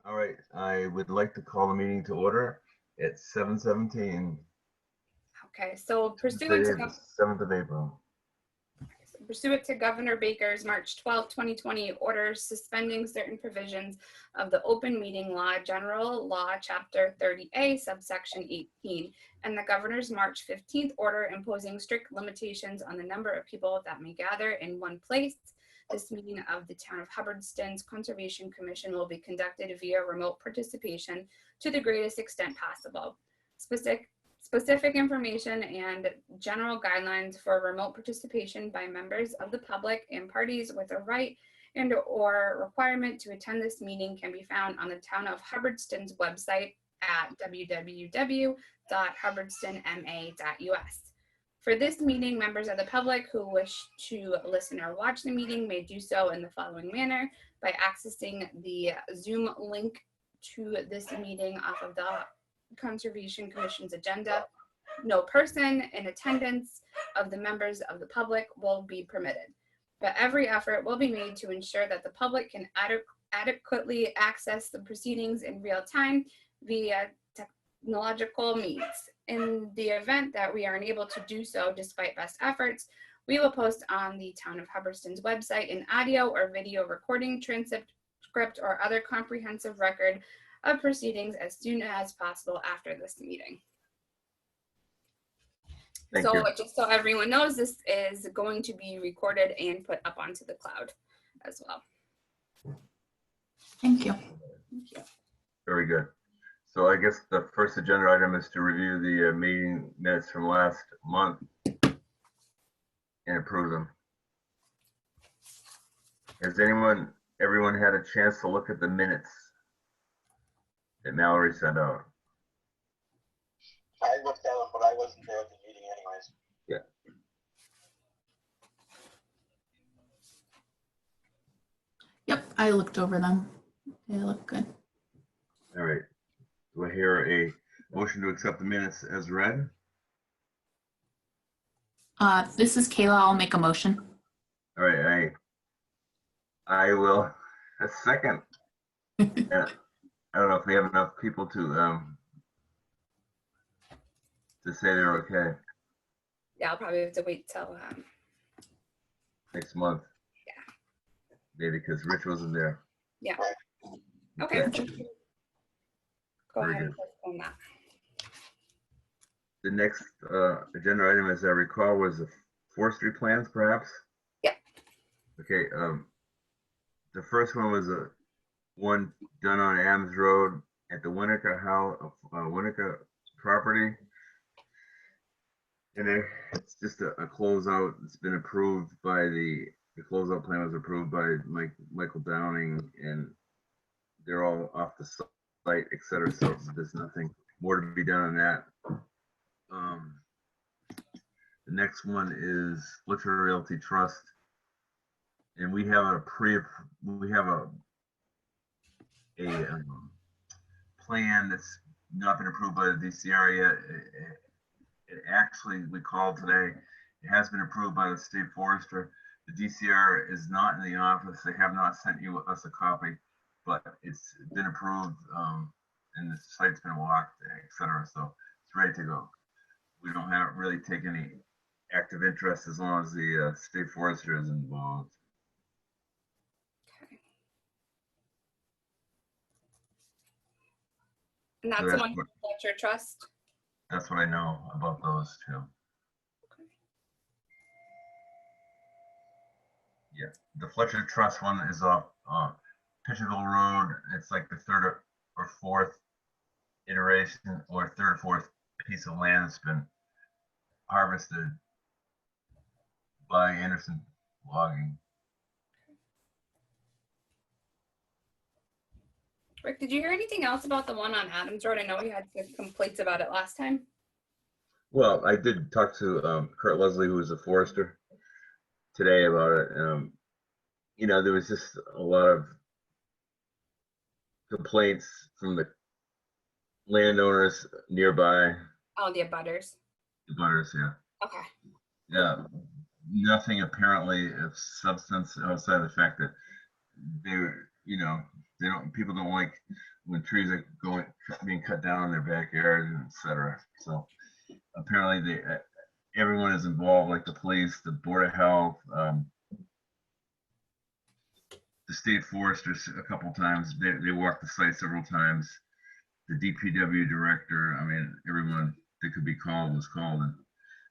All right, I would like to call the meeting to order at 7:17, Okay, so Tuesday, the 7th of April. pursuant to Governor Baker's March 12, 2020 orders suspending certain provisions of the Open Meeting Law, General Law, Chapter 30A, subsection 18, and the Governor's March 15th order imposing strict limitations on the number of people that may gather in one place. This meeting of the Town of Hubbardston's Conservation Commission will be conducted via remote participation to the greatest extent possible. Specific information and general guidelines for remote participation by members of the public and parties with a right and or requirement to attend this meeting can be found on the Town of Hubbardston's website at www.hubbardstonma.us. For this meeting, members of the public who wish to listen or watch the meeting may do so in the following manner: by accessing the Zoom link to this meeting off of the Conservation Commission's agenda. No person in attendance of the members of the public will be permitted, but every effort will be made to ensure that the public can adequately access the proceedings in real time via technological means. In the event that we are unable to do so despite best efforts, we will post on the Town of Hubbardston's website an audio or video recording, transcript, or other comprehensive record of proceedings as soon as possible after this meeting. Thank you. Just so everyone knows, this is going to be recorded and put up onto the cloud as well. Thank you. Thank you. Very good. So I guess the first agenda item is to review the meeting minutes from last month and approve them. Has everyone had a chance to look at the minutes that Mallory sent out? I looked at them, but I wasn't there at the meeting anyways. Yeah. Yep, I looked over them. They look good. All right. Do I hear a motion to accept the minutes as read? This is Kayla. I'll make a motion. All right, I will a second. Yeah. I don't know if we have enough people to say they're okay Yeah, I'll probably have to wait till next month. Yeah. Maybe because Rich wasn't there. yeah. Okay. Go Very ahead good. and postpone that. The next agenda item, as I recall, was the forestry plans, perhaps? Yeah. Okay, the first one was one done on Adams Road at the Winnetka house, Winnetka property. And it's just a closeout. It's been approved by the closeout plan was approved by Michael Downing, and they're all off the site, et cetera. So there's nothing more to be done on that. The next one is Fletcher Realty Trust, and we have a plan that's not been approved by the DCR yet. It actually, we called today. It has been approved by the state forester. The DCR is not in the office. They have not sent us a copy, but it's been approved, and the site's been walked, et cetera. So it's ready to go. We don't really take any active interest as long as the state forester is involved. Okay. And that's So the that's one for Fletcher Trust. That's what I know about those two. Okay. Yeah, the Fletcher Trust one is off Pitcherville Road. It's like the third or fourth iteration, or third or fourth piece of land that's been harvested by Anderson Logging. Rick, did you hear anything else about the one on Adams Road? I know we had some complaints about it last time. Well, I did talk to Kurt Leslie, who is a forester, today about it. You know, there was just a lot of complaints from the landowners nearby. Oh, the abutters. The butters, yeah. Okay. Yeah, nothing apparently of substance outside of the fact that they were, you know, people don't like when trees are being cut down in their backyard, and et cetera. So apparently everyone is involved, like the police, the Board of Health, the state foresters a couple times. They walked the site several times. The DPW director, I mean, everyone that could be called was called, and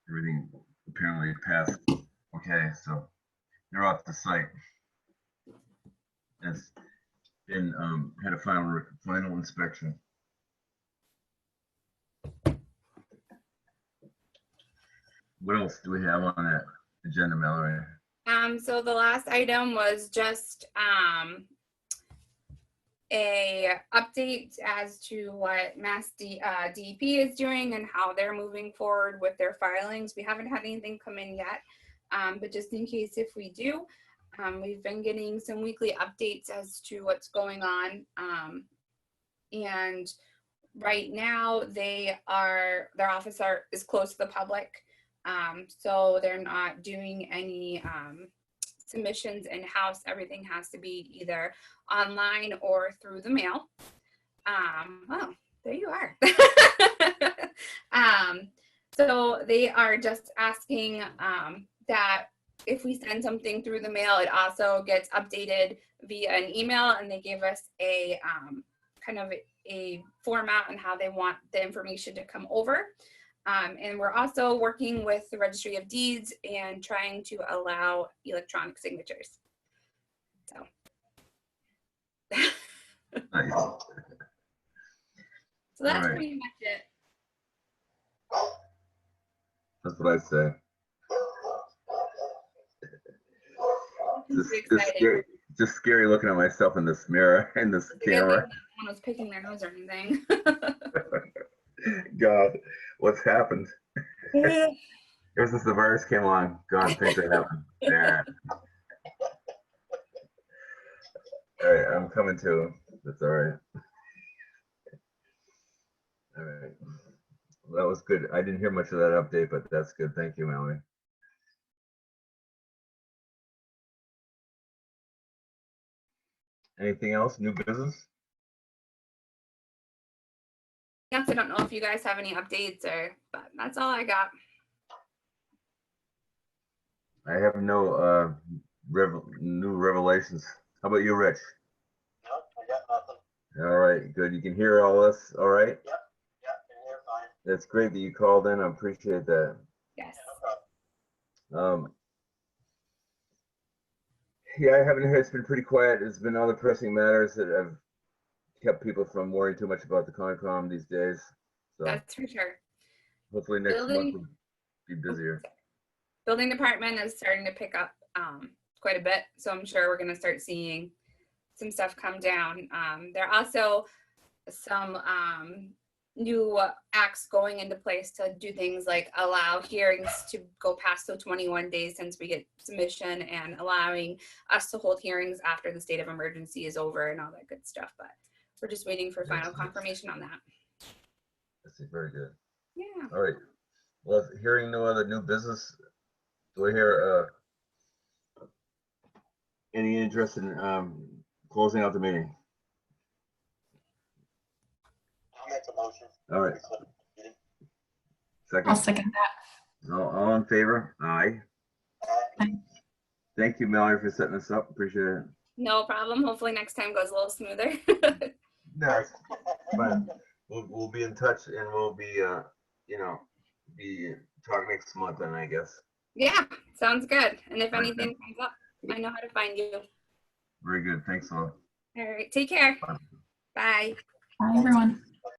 everything apparently passed. Okay, so they're off the site. It's been had a final inspection. What else do we have on that agenda, Mallory? So the last item was just a update as to what Mass DEP is doing and how they're moving forward with their filings. We haven't had anything come in yet, but just in case if we do, we've been getting some weekly updates as to what's going on. And right now their office is closed to the public. So they're not doing any submissions in-house. Everything has to be either online or through the mail. Oh, there you are. So they are just asking that if we send something through the mail, it also gets updated via an email, and they gave us a kind of a format on how they want the information to come over. And we're also working with the Registry of Deeds and trying to allow electronic signatures. So. Nice. So that's All right. pretty much it. That's what I say. Just scary looking at myself in this mirror, in this camera. No one was picking their nose or anything. God, what's happened? Ever since the virus came on, God, things are happening. Yeah. All right, I'm coming to. That's all right. All right. Well, that was good. I didn't hear much of that update, but that's good. Thank you, Melanie. Anything else? New business? Yes, I don't know if you guys have any updates but that's all I got. I have no new revelations. How about you, Rich? No, I got nothing. All right, good. You can hear all this, all right? Yeah, and they're fine. That's great that you called in. I appreciate that. Yes. No problem. Yeah, I haven't heard. It's been pretty quiet. There's been other pressing matters that have kept people from worrying too much about the Concom these days. So That's for sure. hopefully next month will be busier. Building department is starting to pick up quite a bit, so I'm sure we're going to start seeing some stuff come down. There are also some new acts going into place to do things like allow hearings to go past the 21 days since we get submission, and allowing us to hold hearings after the state of emergency is over and all that good stuff. But we're just waiting for final confirmation on that. That's very good. Yeah. All right. Well, hearing no other new business, do I hear any interest in closing out the meeting? I'll make a motion. All right. I'll Second. second that. All in favor? Aye. Aye. Thank you, Mallory, for setting us up. Appreciate it. No problem. Hopefully next time goes a little smoother. No, but we'll be in touch, and we'll be be talking next month then, I guess. Yeah, sounds good. And if All right, anything comes up, I know how to find you. Very good. Thanks a lot. All right, take care. Bye. Bye. Bye, everyone.